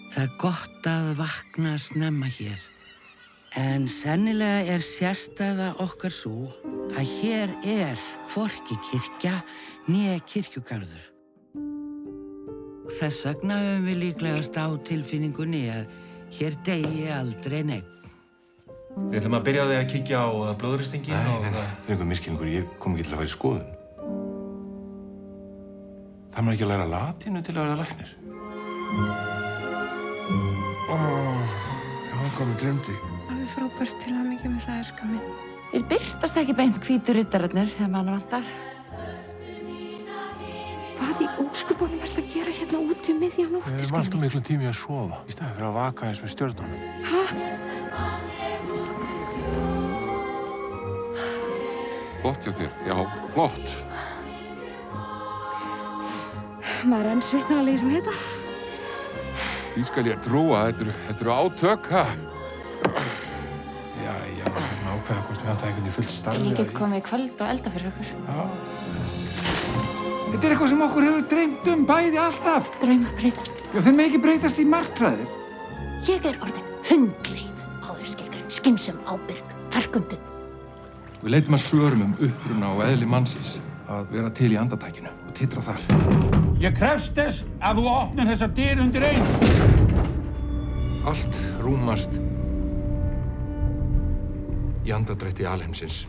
Það er gott að vakna snemma hér. En sennilega er sérstæða okkar svo að hér er hvorki kirkja né kirkjugarður. Þess vegna höfum við líklegast á tilfinningunni að hér deyi aldrei neinn. Við ætlum að byrja á því að kíkja á blóðristingin og... Nei, það er einhver misskilningur. Ég kom ekki til að fara í skoðun. Það maður ekki að læra latínu til að verða læknir. Já, hvað mig dreymdi. Alveg frábært til að mikið með það minn. Þeir birtast ekki beint hvítu riddararnir þegar mann vantar. Hvað í ósköpunum ert að gera hérna úti miðja nótt? Við erum alltaf miklu tími að sofa, í staðinn fyrir að vaka eins með stjörnunum. Hæ? Flott hjá þér, já, flott. Maður er enn svitnarlega sem heita. Því skal ég trúa, þetta eru átök, ha? Já, ákveða hvort við hann í fullt starfi. Ég get komið í kvöld og elda fyrir okkur. Þetta er eitthvað sem okkur hefur dreymt bæði alltaf. Draumar breytast. Já, þeir með ekki breytast í martraðir. Ég er orðin hundleið áðurskilgrein, skynsöm, ábyrg, fargönduð. Við leitum að svörum uppruna og eðli mannsins að vera til í andartækinu og titra þar. Ég krefst þess að þú opnir þessa dyr undir eins. Allt rúmast í andardrætti alheimsins.